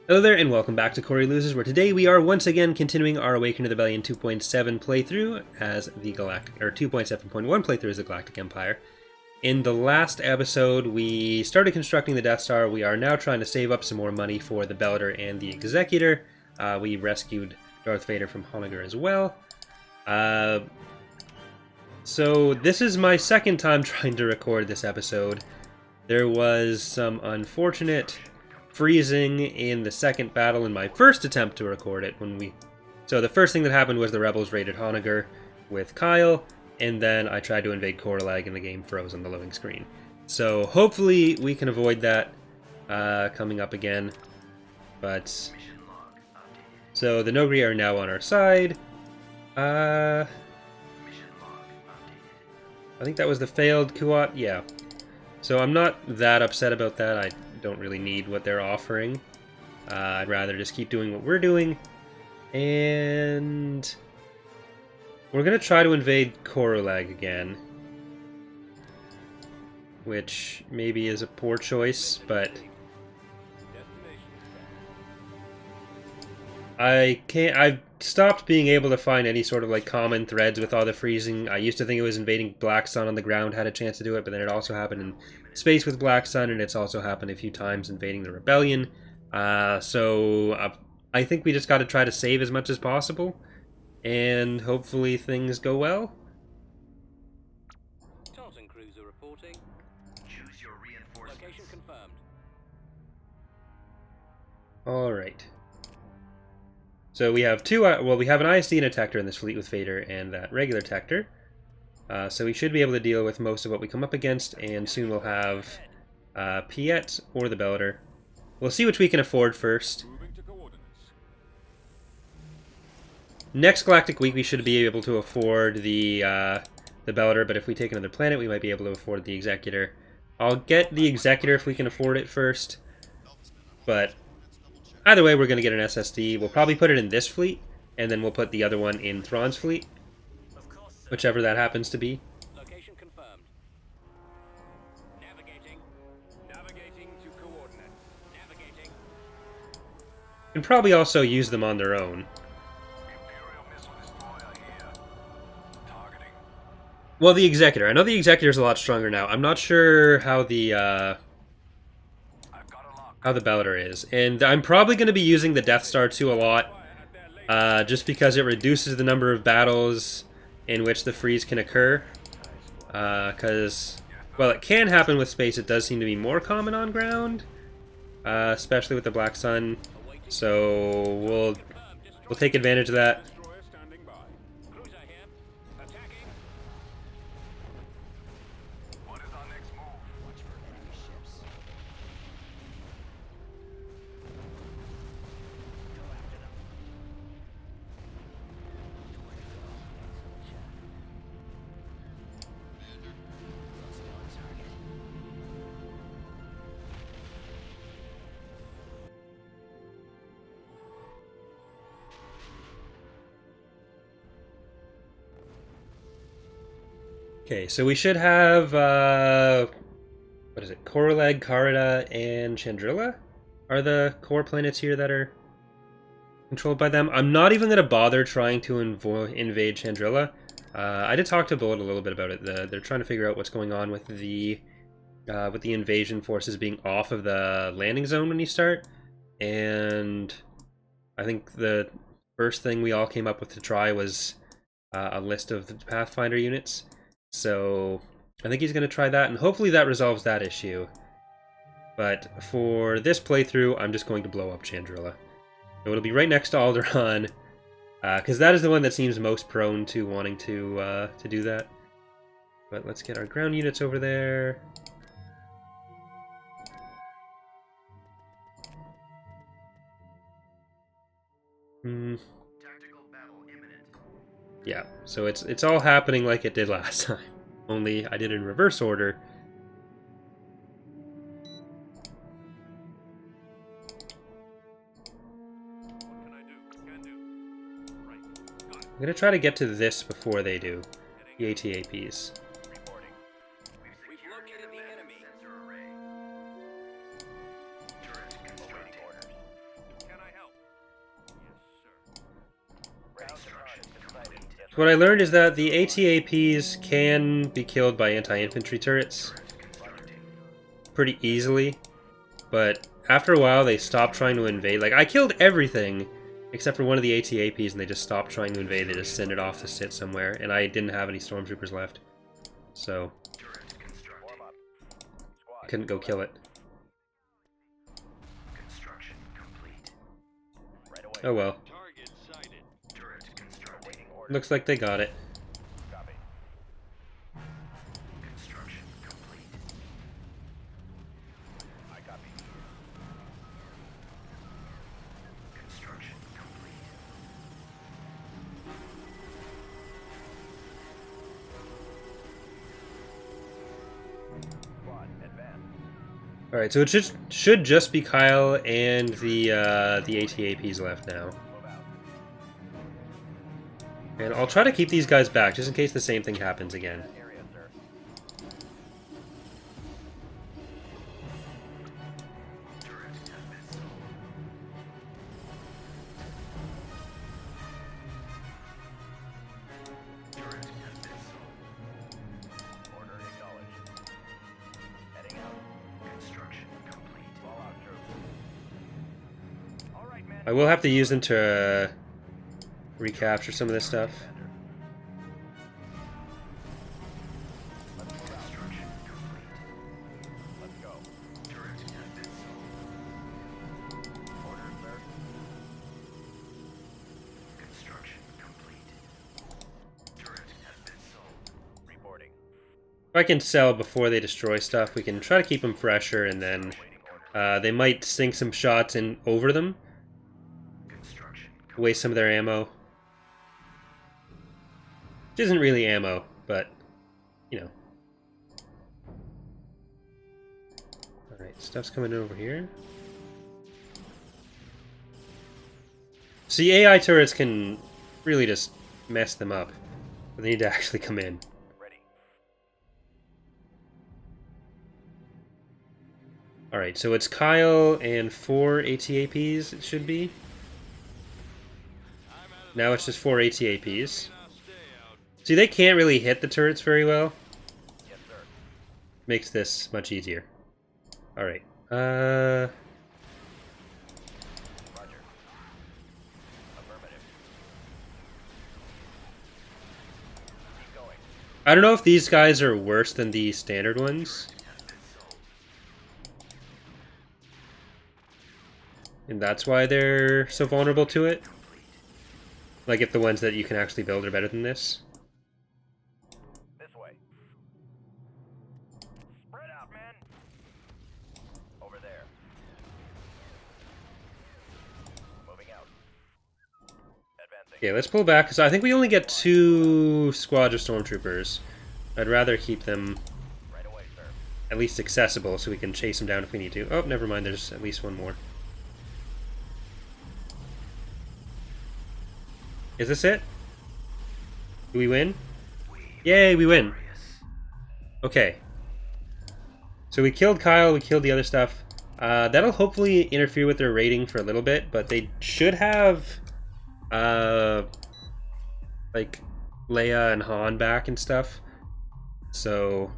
Hello there, and welcome back to Corey Loses, where today we are once again continuing our Awaken to the Rebellion 2.7 playthrough as the Galactic, or 2.7.1 playthrough as the Galactic Empire. In the last episode, we started constructing the Death Star. We are now trying to save up some more money for the Bellator and the Executor. We rescued Darth Vader from Honoghr as well. So this is my second time trying to record this episode. There was some unfortunate freezing in the second battle in my first attempt to record it So the first thing that happened was the rebels raided Honoghr with Kyle, and then I tried to invade Corulag and the game froze on the loading screen. So hopefully we can avoid that coming up again. But so the Noghri are now on our side. I think that was the failed Kuat. Yeah. So I'm not that upset about that. I don't really need what they're offering. I'd rather just keep doing what we're doing. And we're going to try to invade Corulag again. Which maybe is a poor choice, but I've stopped being able to find any sort of like common threads with all the freezing. I used to think it was invading Black Sun on the ground had a chance to do it, but then it also happened in space with Black Sun, and it's also happened a few times invading the Rebellion. So I think we just got to try to save as much as possible, and hopefully things go well. Cruiser reporting. Choose your reinforcements. Location confirmed. All right. So we have two, we have an ISD and a Tector in this fleet with Vader and that regular Tector. So we should be able to deal with most of what we come up against, and soon we'll have Piet or the Bellator. We'll see which we can afford first. Next Galactic Week we should be able to afford the Bellator, but if we take another planet we might be able to afford the Executor. I'll get the Executor if we can afford it first, but either way, we're going to get an SSD. We'll probably put it in this fleet, and then we'll put the other one in Thrawn's fleet, whichever that happens to be. Location confirmed. Navigating. Navigating to coordinates. Navigating. You can probably also use them on their own. Imperial missile destroyer here. Targeting. Well, the Executor. I know the Executor's a lot stronger now. I'm not sure how the Bellator is. And I'm probably going to be using the Death Star 2 a lot, just because it reduces the number of battles in which the freeze can occur. Because, well, it can happen with space. It does seem to be more common on ground, especially with the Black Sun. So we'll take advantage of that. Okay, so we should have, what is it, Corulag, Karada, and Chandrila are the core planets here that are controlled by them. I'm not even going to bother trying to invade Chandrila. I did talk to Bullet a little bit about it. They're trying to figure out what's going on with the invasion forces being off of the landing zone when you start. And I think the first thing we all came up with to try was a list of the Pathfinder units. So I think he's going to try that, and hopefully that resolves that issue. But for this playthrough, I'm just going to blow up Chandrila. So it'll be right next to Alderaan, because that is the one that seems most prone to wanting to do that. But let's get our ground units over there. Yeah, so it's all happening like it did last time. Only I did it in reverse order. What can I do? Can do. Right. Got it. I'm gonna try to get to this before they do. The ATAPs. Reporting. We've located the enemy. Sensor array. Turret constructed. Awaiting orders. What I learned is that the ATAPs can be killed by anti-infantry turrets pretty easily, but after a while they stop trying to invade. Like, I killed everything except for one of the ATAPs and they just stopped trying to invade. They just sent it off to sit somewhere, and I didn't have any stormtroopers left. So I couldn't go kill it. Oh well. Looks like they got it. All right, so it should just be Kyle and the ATAPs left now. And I'll try to keep these guys back, just in case the same thing happens again. I will have to use them to recapture some of this stuff. If I can sell before they destroy stuff, we can try to keep them fresher, and then they might sink some shots in over them. Waste some of their ammo. Which isn't really ammo, but, you know. Alright, stuff's coming in over here. See, AI turrets can really just mess them up. But they need to actually come in. Alright, so it's Kyle and 4 ATAPs, it should be. Now it's just 4 ATAPs. See, they can't really hit the turrets very well. Makes this much easier. Alright. I don't know if these guys are worse than the standard ones. And that's why they're so vulnerable to it. Like, if the ones that you can actually build are better than this. This way. Spread out, man. Over there. Moving out. Advancing. Okay, let's pull back, because I think we only get 2 squads of stormtroopers. I'd rather keep them Right away, sir. at least accessible so we can chase them down if we need to. Oh, never mind, there's at least one more. Is this it? Do we win? Yay, we win. Okay. So we killed Kyle, we killed the other stuff. That'll hopefully interfere with their rating for a little bit, but they should have like Leia and Han back and stuff. So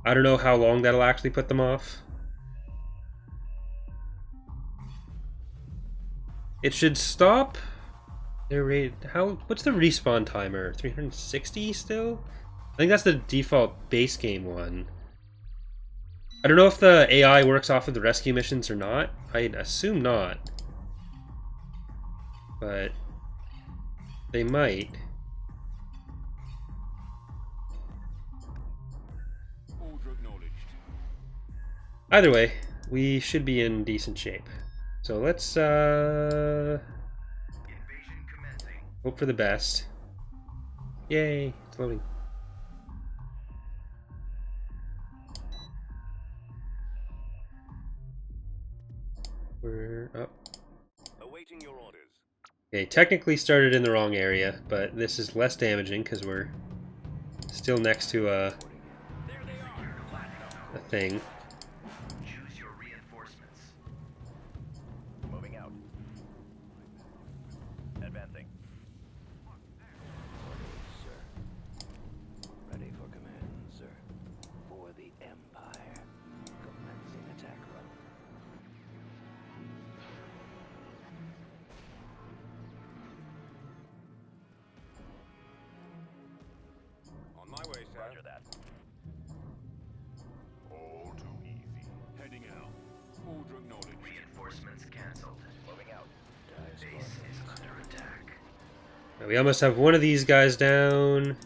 I don't know how long that'll actually put them off. It should stop their rate. What's the respawn timer? 360 still? I think that's the default base game one. I don't know if the AI works off of the rescue missions or not. I'd assume not. But they might. Either way, we should be in decent shape. So let's hope for the best. Yay, it's loading. We're up. Awaiting your orders. Okay, technically started in the wrong area, but this is less damaging because we're still next to a thing. Choose your reinforcements. Moving out. Advancing. Roger that. All too easy. Heading out. Order acknowledged. Reinforcements canceled. Moving out. Base is under attack. We almost have one of these guys down.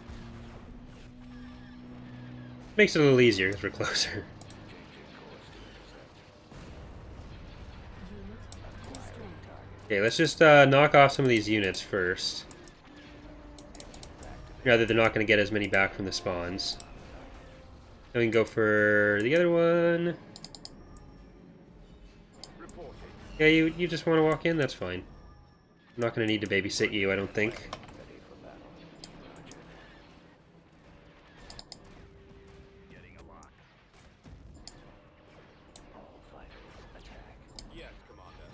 Makes it a little easier because we're closer. Okay, let's just knock off some of these units first. Rather, they're not going to get as many back from the spawns. Then we can go for the other one. Yeah, you just want to walk in? That's fine. I'm not going to need to babysit you, I don't think. Getting a lock. All fighters attack. Yes, Commander.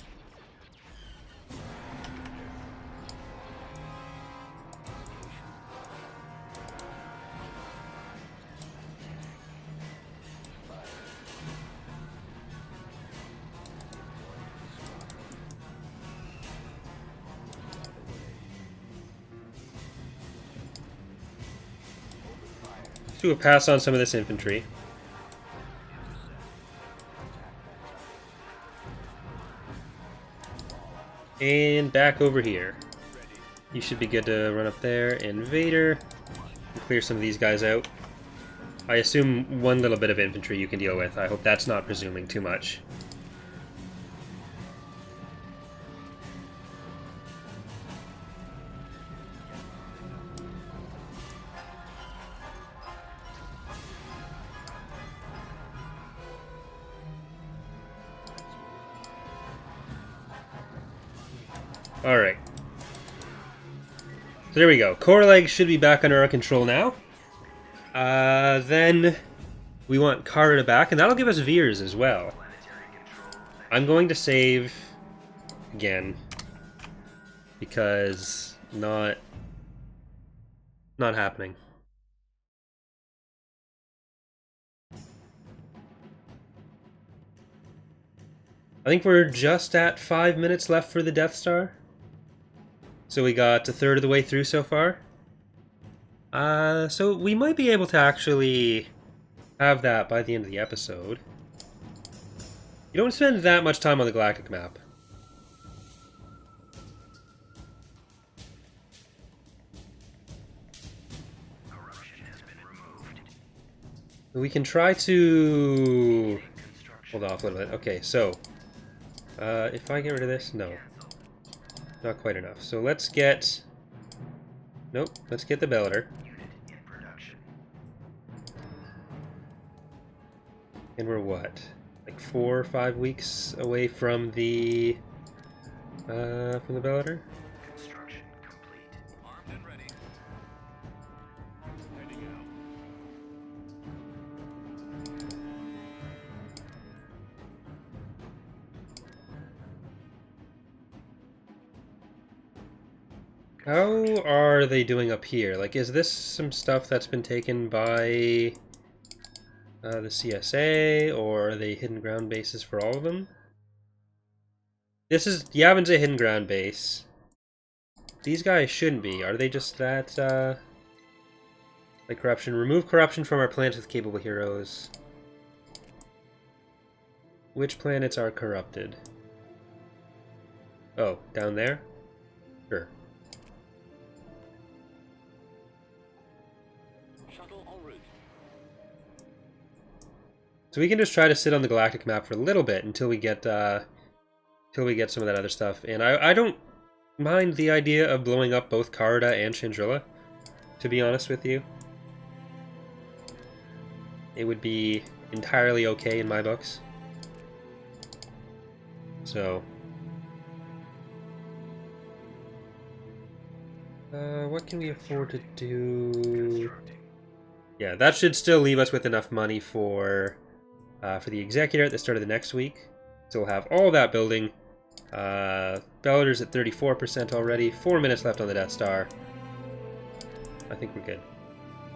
Let's do a pass on some of this infantry. And back over here. You should be good to run up there. Invader. Clear some of these guys out. I assume one little bit of infantry you can deal with. I hope that's not presuming too much. Alright. So there we go. Corulag should be back under our control now. Then we want Karada back, and that'll give us Veers as well. I'm going to save again because not happening. I think we're just at 5 minutes left for the Death Star. So we got a third of the way through so far. So we might be able to actually have that by the end of the episode. You don't spend that much time on the Galactic map. Corruption has been removed. We can try to hold off a little bit. Okay, so if I get rid of this, no. Not quite enough. So let's get... Nope, let's get the Bellator. Unit in production. And we're what? Like 4 or 5 weeks away from the Bellator? Construction complete. Armed and ready. Heading out. How are they doing up here? Like, is this some stuff that's been taken by the CSA, or are they hidden ground bases for all of them? This is Yavin's a hidden ground base. These guys shouldn't be. Are they just that, like corruption? Remove corruption from our planets with capable heroes. Which planets are corrupted? Oh, down there? Sure. Shuttle en route. So we can just try to sit on the Galactic map for a little bit until we get some of that other stuff. And I don't mind the idea of blowing up both Karada and Chandrila, to be honest with you. It would be entirely okay in my books. So what can we afford to do? Yeah, that should still leave us with enough money for the Executor at the start of the next week. So we'll have all that building. Bellator's at 34% already. 4 minutes left on the Death Star. I think we're good.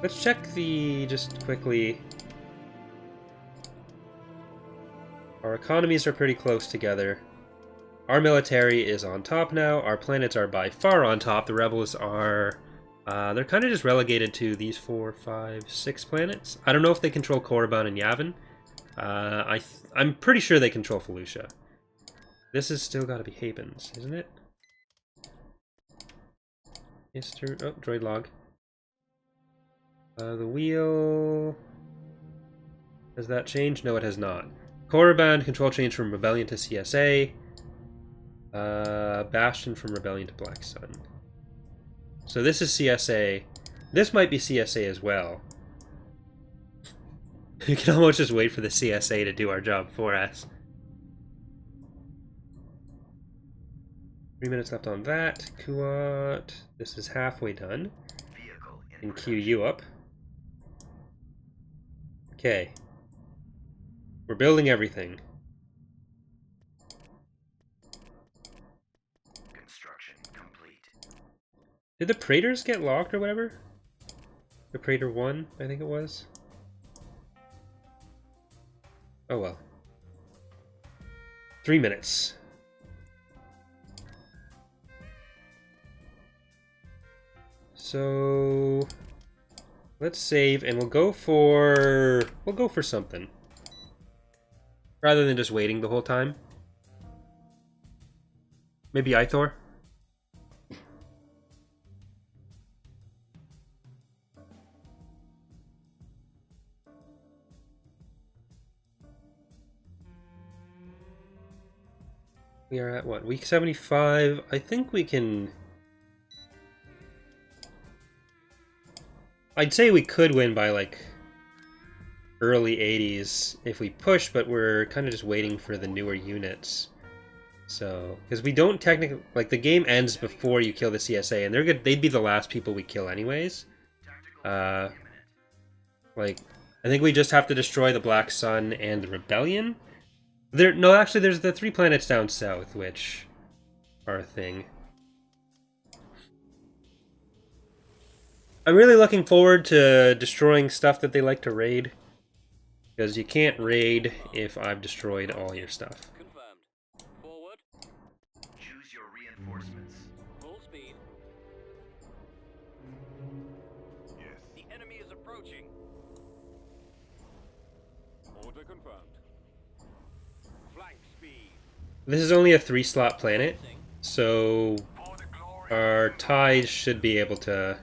Let's check just quickly. Our economies are pretty close together. Our military is on top now. Our planets are by far on top. The rebels are They're kind of just relegated to these 4, 5, 6 planets. I don't know if they control Korriban and Yavin. I'm pretty sure they control Felucia. This has still got to be Haben's, isn't it? Oh, droid log. The wheel... Has that changed? No, it has not. Korriban control change from Rebellion to CSA. Bastion from Rebellion to Black Sun. So this is CSA. This might be CSA as well. We can almost just wait for the CSA to do our job for us. 3 minutes left on that. Kuat. This is halfway done. And queue you up. Okay. We're building everything. Construction complete. Did the Praetors get locked or whatever? The Praetor 1, I think it was. Oh well. 3 minutes. So let's save and we'll go for something. Rather than just waiting the whole time. Maybe Ithor? We are at what? Week 75. I think we can... I'd say we could win by like early 80s if we push, but we're kind of just waiting for the newer units. So, because we don't technically, like, the game ends before you kill the CSA, and they'd be the last people we kill anyways. Like, I think we just have to destroy the Black Sun and the Rebellion. No, actually, there's the 3 planets down south, which are a thing. I'm really looking forward to destroying stuff that they like to raid. Because you can't raid if I've destroyed all your stuff. Confirmed. Forward. Choose your reinforcements. Full speed. Yes. The enemy is approaching. Order confirmed. Flank speed. This is only a 3-slot planet, so For the glory. our ties should be able to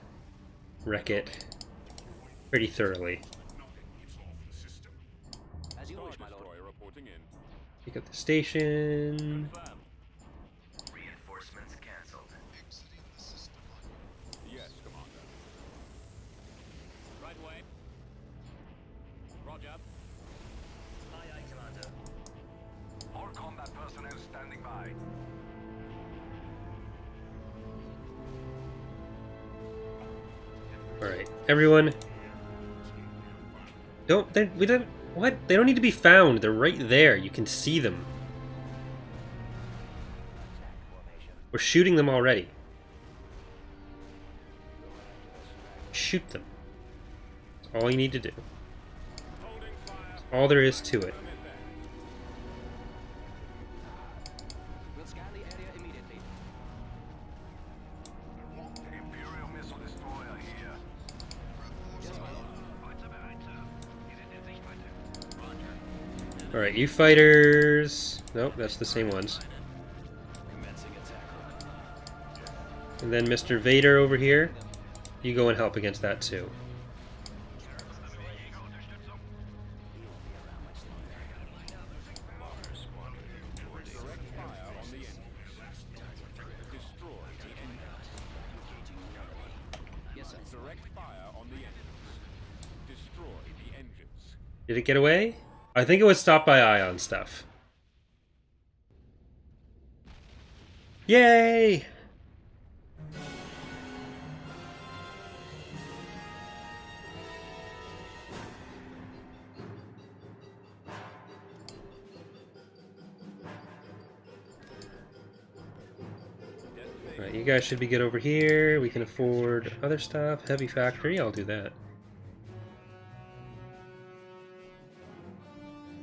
wreck it pretty thoroughly. Nothing is off the system. As you Star wish, my lord. Destroyer reporting in. Pick up the station. Confirmed. Reinforcements cancelled. Yes, Commander. Right away. Roger. Aye, aye, Commander. All combat personnel standing by. Alright, everyone. We don't, what? They don't need to be found. They're right there. You can see them. We're shooting them already. Shoot them. That's all you need to do. Holding fire. That's all there is to it. Commit there. We'll scan the area immediately. Imperial missile destroyer here. Yes, my lord. Alright, you fighters. Nope, that's the same ones. Commencing attack. And then Mr. Vader over here. You go and help against that too. Direct fire on the engines. Destroy the engines. Yes, sir. Direct fire on the engines. Destroy the engines. Did it get away? I think it was stopped by ion stuff. Yay! Alright, you guys should be good over here. We can afford other stuff. Heavy factory, I'll do that.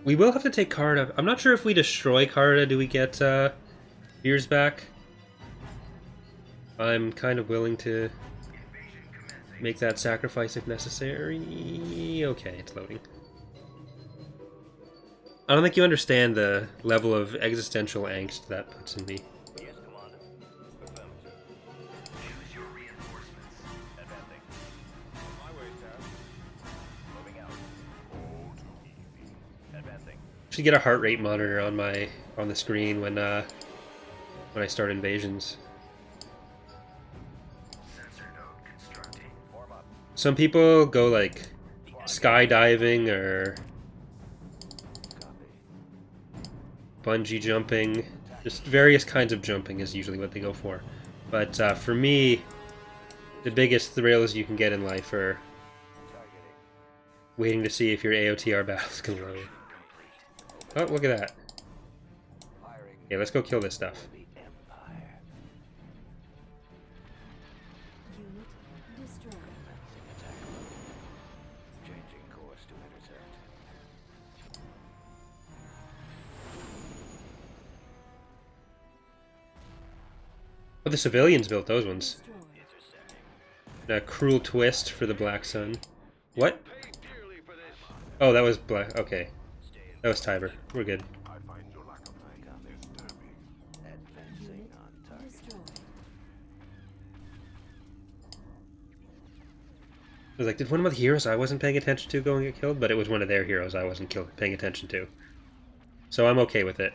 We will have to take Carta. I'm not sure if we destroy Carta, do we get beers back? I'm kind of willing to make that sacrifice if necessary. Okay, it's loading. I don't think you understand the level of existential angst that puts in me. Yes, Commander. Affirmative. Choose your reinforcements. Advancing. My way, sir. Moving out. All too easy. Advancing. Should get a heart rate monitor on the screen when I start invasions. Sensor node constructing. Form up. Some people go like skydiving or bungee jumping. Just various kinds of jumping is usually what they go for. But for me, the biggest thrills you can get in life are waiting to see if your AOTR battles can load. Oh, look at that. Okay, let's go kill this stuff. Unit destroyed. Changing course to intercept. Oh, the civilians built those ones. Destroyed. A cruel twist for the Black Sun. What? Oh, that was Black. Okay. That was Tiber. We're good. I find your lack of faith disturbing. Advancing Unit on target. destroyed. I was like, did one of the heroes I wasn't paying attention to go and get killed? But it was one of their heroes I wasn't paying attention to. So I'm okay with it.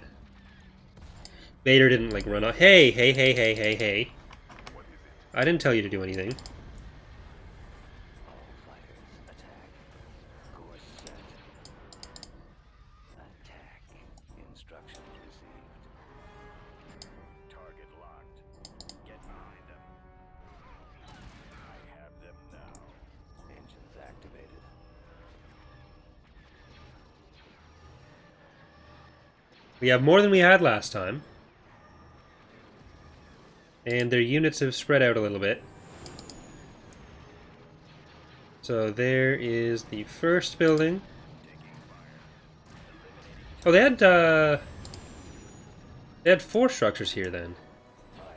Vader didn't, like, run off. Hey, hey, hey, hey, hey, hey. I didn't tell you to do anything. All fighters attack. Course set. Attack. Instructions received. Target locked. Get behind them. I have them now. Engines activated. We have more than we had last time. And their units have spread out a little bit. So there is the first building. Oh, they had 4 structures here then. Destroyed.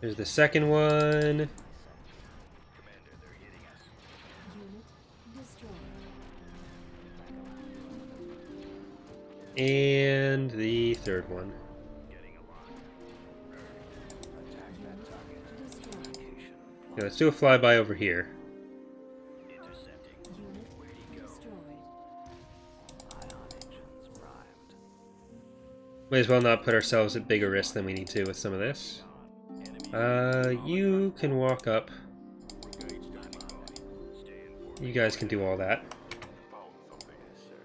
There's the second one. Commander, they're hitting us. Unit destroyed. And the third one. Getting a lock. Attack that target. Destroyed. Location. Okay, let's do a flyby over here. Intercepting. Unit Where'd he go? destroyed. Ion engines primed. May as well not put ourselves at bigger risk than we need to with some of this. You can walk up. Brigade standing by. Stay in formation. You guys can do all that. Found something. Yes, sir.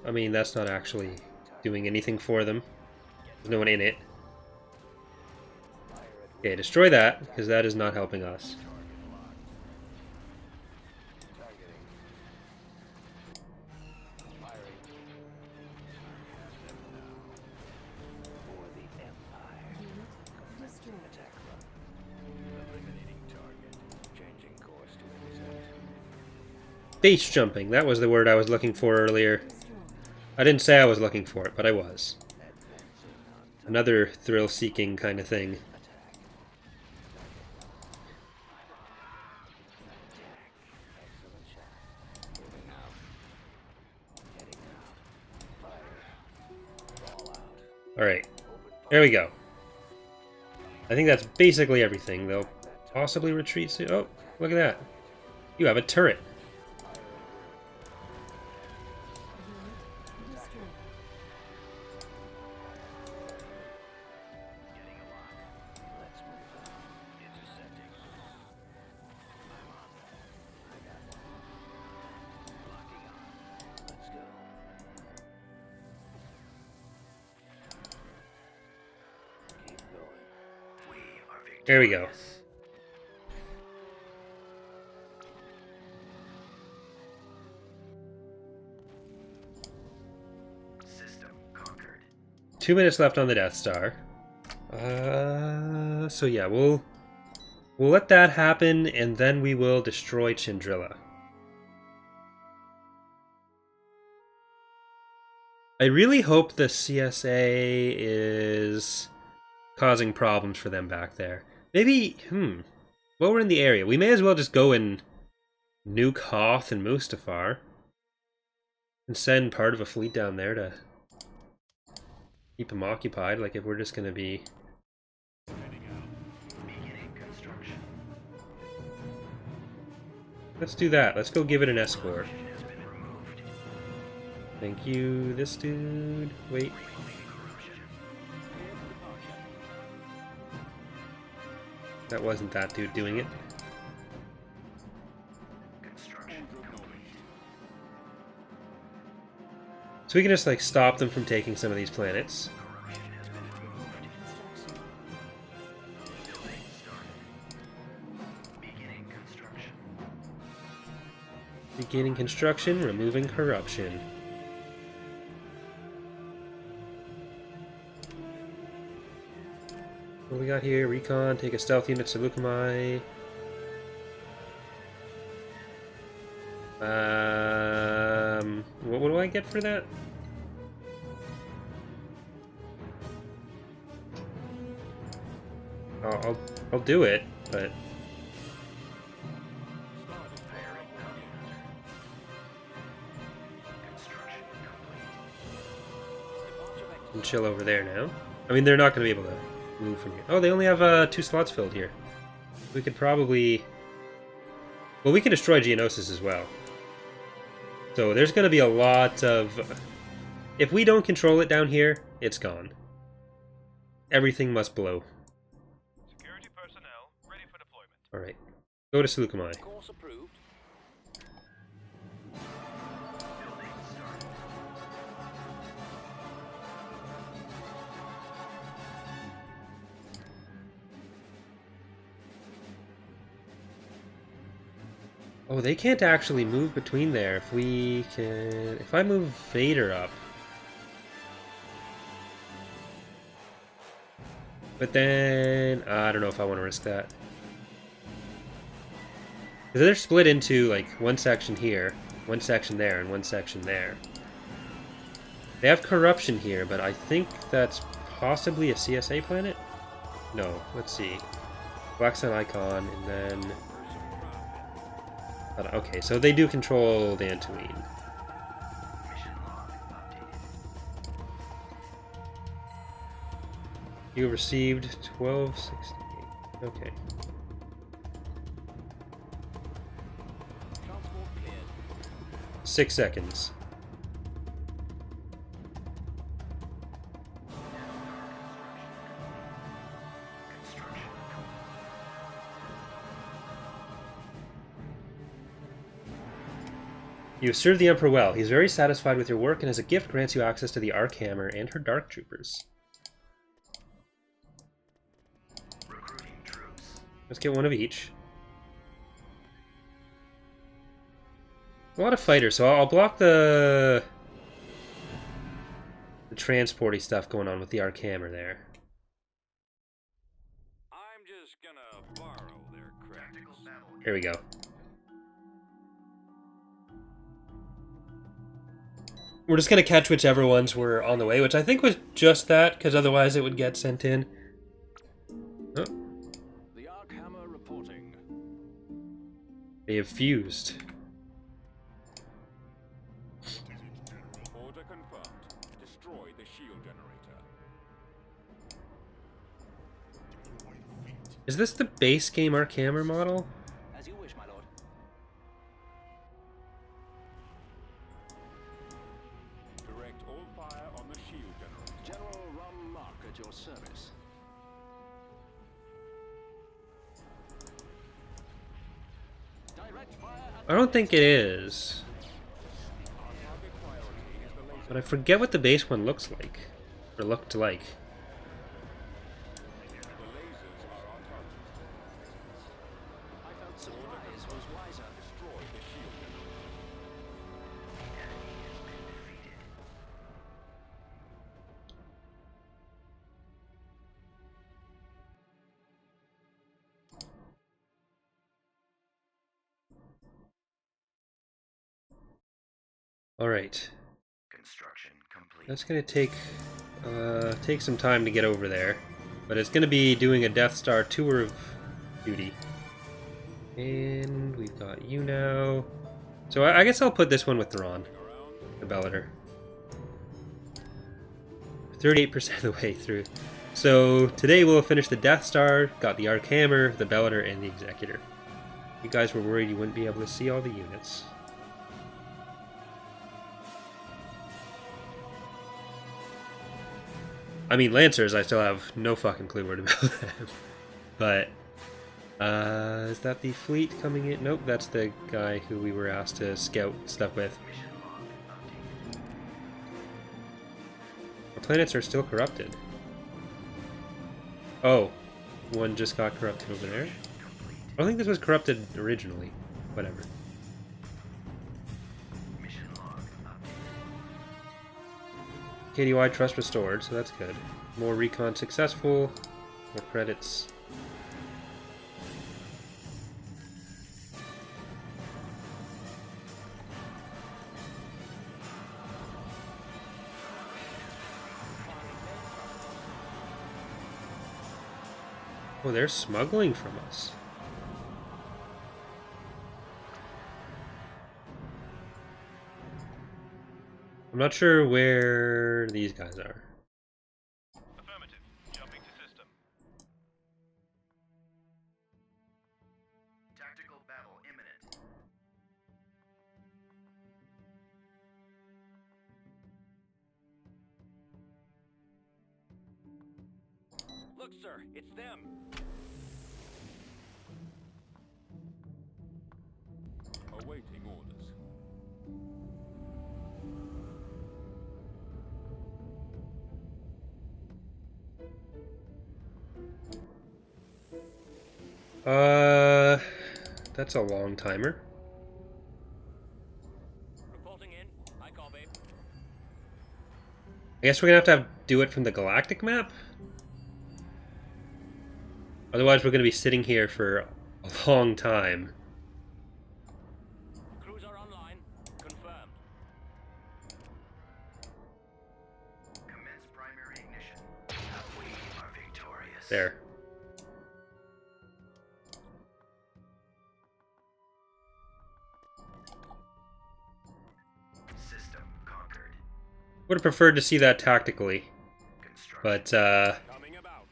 I mean, that's not actually doing anything for them. There's no one in it. Fire at Okay, destroy that, because that is not helping us. target locked. Targeting. Firing. I have them now. For the Empire. Unit destroyed. Attack run. Eliminating target. Changing course to intercept. Base jumping, that was the word I was looking for earlier. Destroyed. I didn't say I was looking for it, but I was. Advancing on target. Another thrill-seeking kind of thing. Attack. Excellent shot. Moving out. Heading out. Fire. Fall out. Alright, Open there we go. I think that's basically everything. They'll possibly retreat soon. Oh, look at that. You have a turret. Unit destroyed. Getting a lock. Let's move out. Intercepting. I'm on that. I got one. Locking on. Let's go. Keep going. We are victorious. There we go. System conquered. 2 minutes left on the Death Star. So yeah, we'll let that happen, and then we will destroy Chandrila. I really hope the CSA is causing problems for them back there. Maybe, while we're in the area, we may as well just go and nuke Hoth and Mustafar. And send part of a fleet down there to keep them occupied, like if we're just gonna be... Beginning construction. Let's do that. Let's go give it an escort. Corruption has been removed. Thank you, this dude. Wait. Corruption. That wasn't that dude doing it. Construction complete. So we can just like stop them from taking some of these planets. Corruption has been removed. Construction. Building started. Beginning construction. Beginning construction, removing corruption. What do we got here? Recon, take a stealth unit to Lukamai. What do I get for that? I'll do it, but Hiring commander. Construction complete. I can chill over there now. I mean, they're not going to be able to move from here. Oh, they only have 2 slots filled here. We could probably... Well, we can destroy Geonosis as well. So there's going to be a lot of... If we don't control it down here, it's gone. Everything must blow. Security personnel ready for deployment. Alright. Go to Seleucami. Course approved. Building started. Oh, they can't actually move between there. If we can... If I move Vader up... But then... I don't know if I want to risk that. Because they're split into, like, one section here, one section there, and one section there. They have corruption here, but I think that's possibly a CSA planet? No, let's see. Black Sun Icon, and then... Okay, so they do control Dantooine. Mission log updated. You received 1268. Okay. Transport cleared. 6 seconds. Construction complete. You have served the Emperor well. He's very satisfied with your work, and as a gift grants you access to the Arc Hammer and her Dark Troopers. Recruiting troops. Let's get one of each. A lot of fighters, so I'll block the transporty stuff going on with the Arc Hammer there. I'm just gonna borrow their Tactical credits. battle. Here we go. We're just going to catch whichever ones were on the way, which I think was just that, because otherwise it would get sent in. Oh, The Arc Hammer reporting. they have fused. Order confirmed. Destroy the shield generator. Is this the base game Arc Hammer model? As you wish, my lord. Direct all fire on the shield generator. General Rum Mark at your service. Direct fire at I don't think it is. Target priority is the laser. But I forget what the base one looks like. Or looked like. The lasers are our target. I felt surprise was wiser. Destroy the shield generator. Enemy has been defeated. Alright. Construction complete. That's gonna take some time to get over there, but it's gonna be doing a Death Star tour of duty. And we've got you now. So I guess I'll put this one with Thrawn, the Bellator. 38% of the way through. So today we'll finish the Death Star, got the Arc Hammer, the Bellator, and the Executor. You guys were worried you wouldn't be able to see all the units. I mean, Lancers, I still have no fucking clue where to build them. But, is that the fleet coming in? Nope, that's the guy who we were asked to scout stuff with. Our planets are still corrupted. Oh, one just got corrupted over there. I don't think this was corrupted originally. Whatever. KDY trust restored, so that's good. More recon successful. More credits. Oh, they're smuggling from us. I'm not sure where these guys are. Affirmative. Jumping to system. Tactical battle imminent. Look, sir, it's them. Awaiting orders. That's a long timer. Reporting in. I copy. I guess we're gonna have to do it from the Galactic map? Otherwise we're gonna be sitting here for a long time. Cruiser online. Confirmed. Commence primary ignition. We are victorious. There. System conquered. Would have preferred to see that tactically, Construction. but Coming about.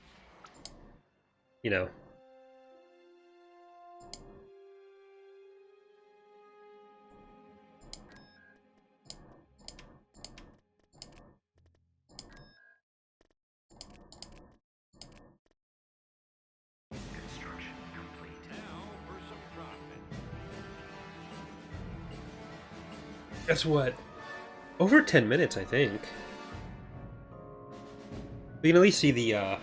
you know. Construction complete. Now for some profit. Guess what? Over 10 minutes, I think. We can at least see the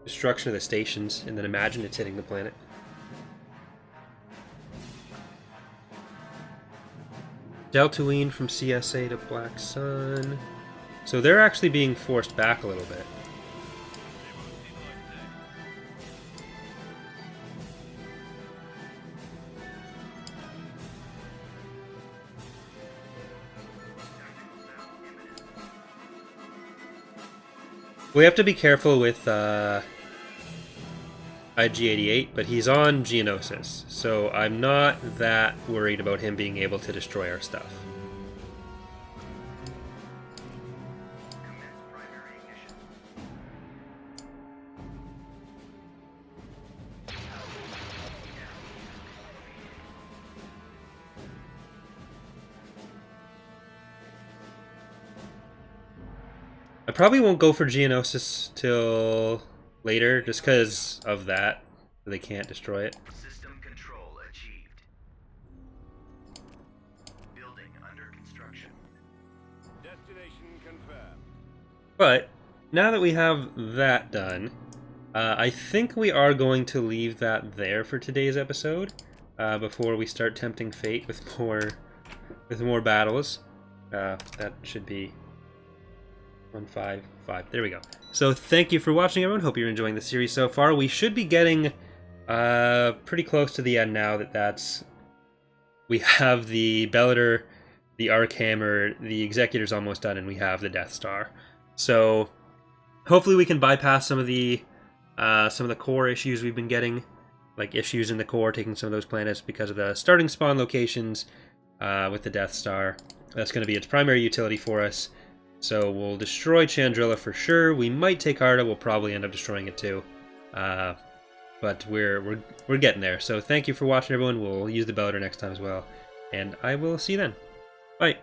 destruction of the stations, and then imagine it's hitting the planet. Deltaween from CSA to Black Sun. So they're actually being forced back a little bit. We have to be careful with IG-88, but he's on Geonosis, so I'm not that worried about him being able to destroy our stuff. Commence primary ignition. I probably won't go for Geonosis till later, just because of that. They can't destroy it. System control achieved. Building under construction. Destination confirmed. But now that we have that done, I think we are going to leave that there for today's episode, before we start tempting fate with more battles. That should be 155. There we go. So thank you for watching, everyone. Hope you're enjoying the series so far. We should be getting pretty close to the end now that we have the Bellator the Arc Hammer, the Executor's almost done, and we have the Death Star. So hopefully we can bypass some of the core issues we've been getting, like issues in the core, taking some of those planets because of the starting spawn locations with the Death Star. That's going to be its primary utility for us. So we'll destroy Chandrila for sure. We might take Arda. We'll probably end up destroying it too. But we're getting there. So thank you for watching, everyone. We'll use the Bellator next time as well. And I will see you then. Bye.